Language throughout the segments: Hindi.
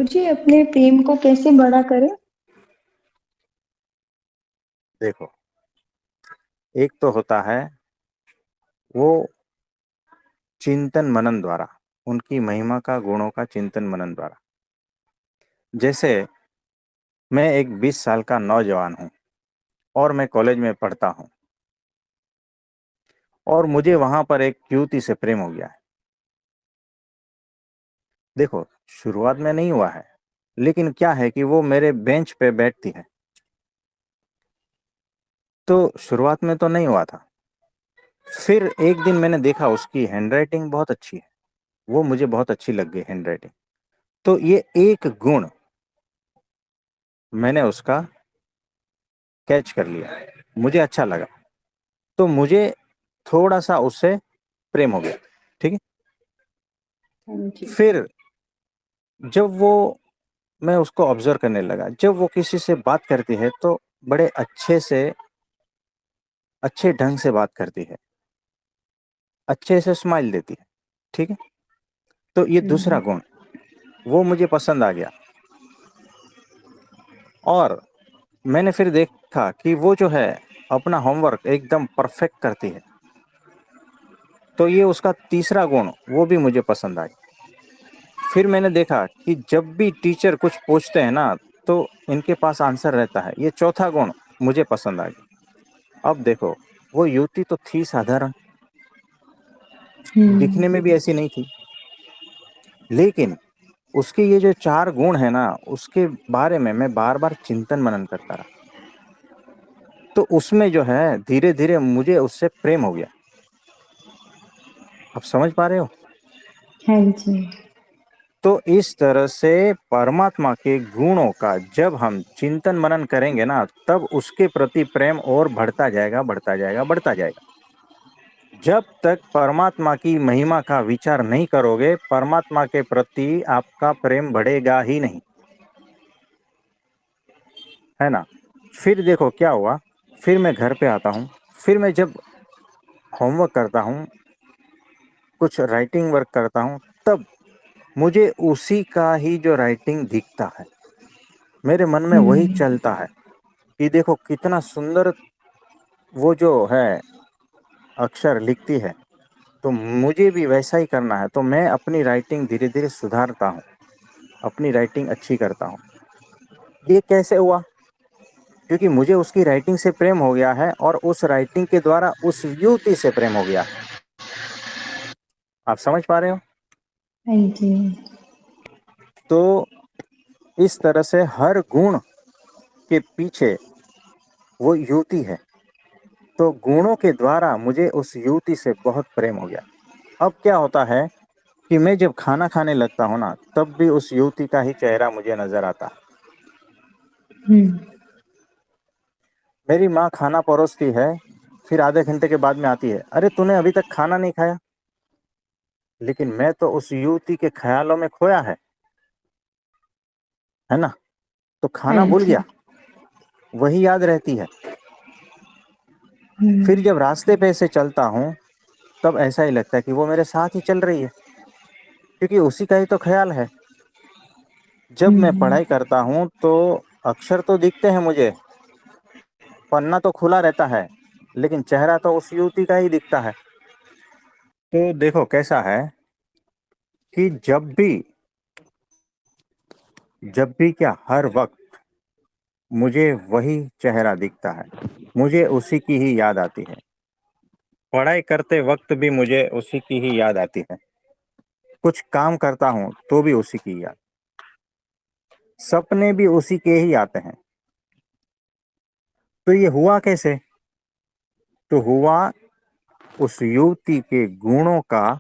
ठाकुर जी, अपने प्रेम को कैसे बड़ा करें? देखो, एक तो होता है वो चिंतन मनन द्वारा, उनकी महिमा का, गुणों का चिंतन मनन द्वारा। जैसे मैं एक 20 साल का नौजवान हूं और मैं कॉलेज में पढ़ता हूं और मुझे वहां पर एक युवती से प्रेम हो गया है। देखो, शुरुआत में नहीं हुआ है, लेकिन क्या है कि वो मेरे बेंच पे बैठती है। तो शुरुआत में तो नहीं हुआ था। फिर एक दिन मैंने देखा उसकी हैंडराइटिंग बहुत अच्छी है, वो मुझे बहुत अच्छी लग गई हैंडराइटिंग। तो ये एक गुण मैंने उसका कैच कर लिया, मुझे अच्छा लगा, तो मुझे थोड़ा सा उससे प्रेम हो गया। ठीक है। हाँ जी। फिर जब वो मैं उसको ऑब्जर्व करने लगा, जब वो किसी से बात करती है तो बड़े अच्छे से, अच्छे ढंग से बात करती है, अच्छे से स्माइल देती है। ठीक है। तो ये दूसरा हुँ, गुण वो मुझे पसंद आ गया। और मैंने फिर देखा कि वो जो है अपना होमवर्क एकदम परफेक्ट करती है। तो ये उसका तीसरा गुण वो भी मुझे पसंद आया। फिर मैंने देखा कि जब भी टीचर कुछ पूछते हैं ना, तो इनके पास आंसर रहता है। ये चौथा गुण मुझे पसंद आ गया। अब देखो, वो युवती तो थी साधारण, हुँ, दिखने में भी ऐसी नहीं थी, लेकिन उसके ये जो चार गुण है ना, उसके बारे में मैं बार बार चिंतन मनन करता रहा। तो उसमें जो है धीरे धीरे मुझे उससे प्रेम हो गया। आप समझ पा रहे हो? हाँ जी। तो इस तरह से परमात्मा के गुणों का जब हम चिंतन मनन करेंगे ना, तब उसके प्रति प्रेम और बढ़ता जाएगा, बढ़ता जाएगा, बढ़ता जाएगा। जब तक परमात्मा की महिमा का विचार नहीं करोगे, परमात्मा के प्रति आपका प्रेम बढ़ेगा ही नहीं, है ना। फिर देखो क्या हुआ। फिर मैं घर पे आता हूँ, फिर मैं जब होमवर्क करता हूँ, कुछ राइटिंग वर्क करता हूँ, तब मुझे उसी का ही जो राइटिंग दिखता है, मेरे मन में वही हुँ, चलता है कि देखो कितना सुंदर वो जो है अक्षर लिखती है। तो मुझे भी वैसा ही करना है, तो मैं अपनी राइटिंग धीरे धीरे सुधारता हूँ, अपनी राइटिंग अच्छी करता हूँ। ये कैसे हुआ? क्योंकि मुझे उसकी राइटिंग से प्रेम हो गया है और उस राइटिंग के द्वारा उस युवती से प्रेम हो गया है। आप समझ पा रहे हो? हाँ जी। तो इस तरह से हर गुण के पीछे वो युवती है। तो गुणों के द्वारा मुझे उस युवती से बहुत प्रेम हो गया। अब क्या होता है कि मैं जब खाना खाने लगता हूँ ना, तब भी उस युवती का ही चेहरा मुझे नजर आता है। हुँ, मेरी माँ खाना परोसती है, फिर आधे घंटे के बाद में आती है, अरे तूने अभी तक खाना नहीं खाया। लेकिन मैं तो उस युवती के ख्यालों में खोया है ना। तो हाँ खाना भूल जी। गया, वही याद रहती है। हुँ, फिर जब रास्ते पे से चलता हूँ, तब ऐसा ही लगता है कि वो मेरे साथ ही चल रही है, क्योंकि उसी का ही तो ख्याल है। जब मैं हुँ, पढ़ाई करता हूँ तो अक्षर तो दिखते हैं मुझे, पन्ना तो खुला रहता है, लेकिन चेहरा तो उस युवती का ही दिखता है। तो देखो कैसा है कि जब भी क्या, हर वक्त मुझे वही चेहरा दिखता है, मुझे उसी की ही याद आती है। पढ़ाई करते वक्त भी मुझे उसी की ही याद आती है, कुछ काम करता हूँ तो भी उसी की याद, सपने भी उसी के ही आते हैं। तो ये हुआ कैसे? तो हुआ उस युवती के गुणों का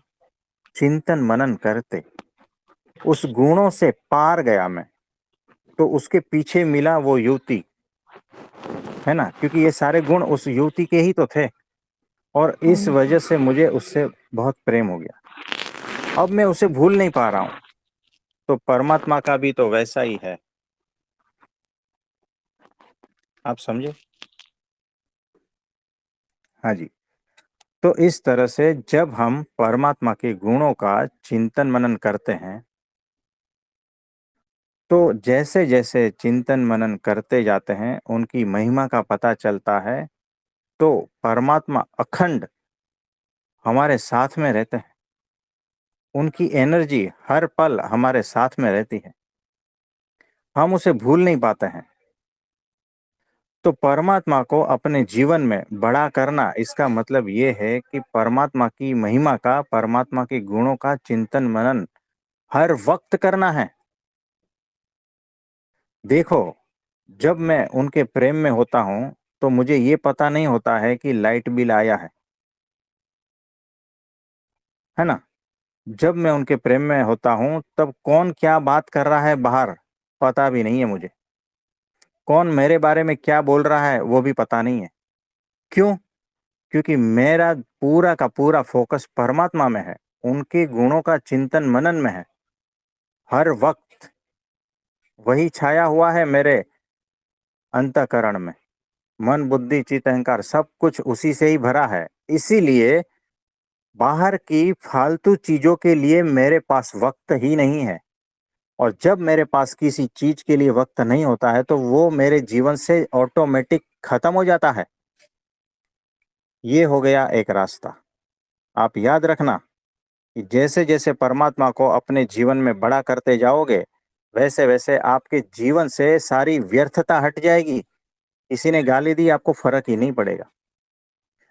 चिंतन मनन करते, उस गुणों से पार गया मैं। तो उसके पीछे मिला वो युवती, है ना, क्योंकि ये सारे गुण उस युवती के ही तो थे। और हाँ इस जी। वजह से मुझे उससे बहुत प्रेम हो गया। अब मैं उसे भूल नहीं पा रहा हूँ। तो परमात्मा का भी तो वैसा ही है। आप समझे? हाँ जी। तो इस तरह से जब हम परमात्मा के गुणों का चिंतन मनन करते हैं, तो जैसे जैसे चिंतन मनन करते जाते हैं उनकी महिमा का पता चलता है, तो परमात्मा अखंड हमारे साथ में रहते हैं। उनकी एनर्जी हर पल हमारे साथ में रहती है, हम उसे भूल नहीं पाते हैं। तो परमात्मा को अपने जीवन में बड़ा करना, इसका मतलब ये है कि परमात्मा की महिमा का, परमात्मा के गुणों का चिंतन मनन हर वक्त करना है। देखो, जब मैं उनके प्रेम में होता हूं तो मुझे ये पता नहीं होता है कि लाइट बिल आया है ना। जब मैं उनके प्रेम में होता हूं तब कौन क्या बात कर रहा है बाहर, पता भी नहीं है मुझे। कौन मेरे बारे में क्या बोल रहा है वो भी पता नहीं है। क्यों? क्योंकि मेरा पूरा का पूरा फोकस परमात्मा में है, उनके गुणों का चिंतन मनन में है। हर वक्त वही छाया हुआ है मेरे अंतःकरण में। मन बुद्धि चित्त अहंकार सब कुछ उसी से ही भरा है। इसीलिए बाहर की फालतू चीजों के लिए मेरे पास वक्त ही नहीं है। और जब मेरे पास किसी चीज के लिए वक्त नहीं होता है तो वो मेरे जीवन से ऑटोमेटिक खत्म हो जाता है। ये हो गया एक रास्ता। आप याद रखना कि जैसे जैसे परमात्मा को अपने जीवन में बड़ा करते जाओगे, वैसे वैसे आपके जीवन से सारी व्यर्थता हट जाएगी। किसी ने गाली दी, आपको फर्क ही नहीं पड़ेगा।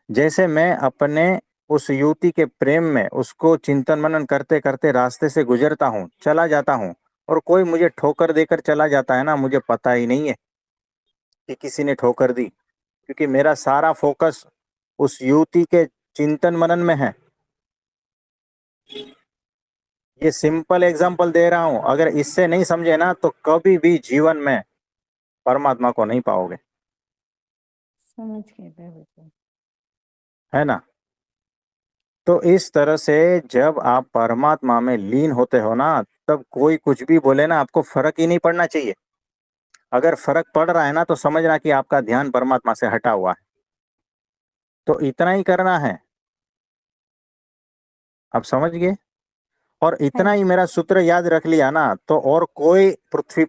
जैसे मैं अपने उस युवती के प्रेम में उसको चिंतन मनन करते करते रास्ते से गुजरता हूँ, चला जाता हूँ, और कोई मुझे ठोकर देकर चला जाता है ना, मुझे पता ही नहीं है कि किसी ने ठोकर दी, क्योंकि मेरा सारा फोकस उस युवती के चिंतन मनन में है। ये सिंपल एग्जांपल दे रहा हूं, अगर इससे नहीं समझे ना तो कभी भी जीवन में परमात्मा को नहीं पाओगे। समझ गए बिल्कुल। है ना। तो इस तरह से जब आप परमात्मा में लीन होते हो ना, तब कोई कुछ भी बोले ना, आपको फर्क ही नहीं पड़ना चाहिए। अगर फर्क पड़ रहा है ना तो समझना कि आपका ध्यान परमात्मा से हटा हुआ है। तो इतना ही करना है। आप समझ गए? और हाँ इतना ही जी। मेरा सूत्र याद रख लिया ना, तो और कोई पृथ्वी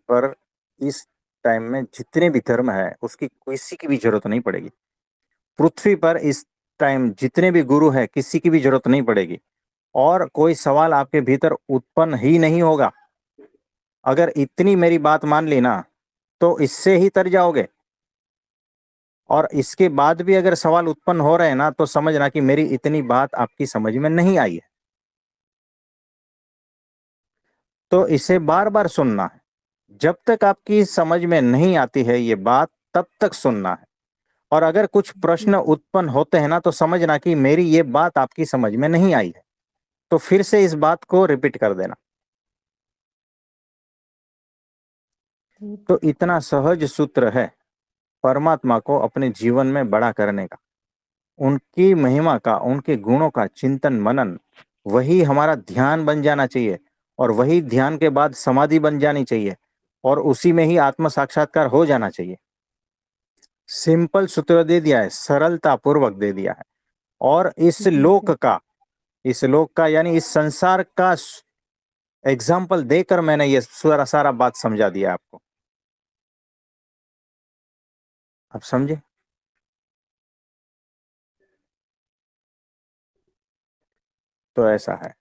पर इस टाइम में जितने भी धर्म है उसकी किसी की भी जरूरत नहीं पड़ेगी। पृथ्वी पर इस टाइम जितने भी गुरु है किसी की भी जरूरत नहीं पड़ेगी। और कोई सवाल आपके भीतर उत्पन्न ही नहीं होगा। अगर इतनी मेरी बात मान ली ना, तो इससे ही तर जाओगे। और इसके बाद भी अगर सवाल उत्पन्न हो रहे हैं ना, तो समझना कि मेरी इतनी बात आपकी समझ में नहीं आई है। तो इसे बार बार सुनना है। जब तक आपकी समझ में नहीं आती है ये बात, तब तक सुनना है। और अगर कुछ प्रश्न ठीक है। उत्पन्न होते हैं ना, तो समझना कि मेरी ये बात आपकी समझ में नहीं आई है, तो फिर से इस बात को रिपीट कर देना। ठीक तो है। इतना सहज सूत्र है परमात्मा को अपने जीवन में बड़ा करने का, उनकी महिमा का, उनके गुणों का चिंतन मनन। वही हमारा ध्यान बन जाना चाहिए, और वही ध्यान के बाद समाधि बन जानी चाहिए, और उसी में ही आत्म साक्षात्कार हो जाना चाहिए। सिंपल सूत्र दे दिया है, सरलता पूर्वक दे दिया है। और बिल्कुल। इस लोक का यानी इस संसार का एग्जाम्पल देकर मैंने ये सारा सारा बात समझा दिया आपको। आप समझे? तो ऐसा है।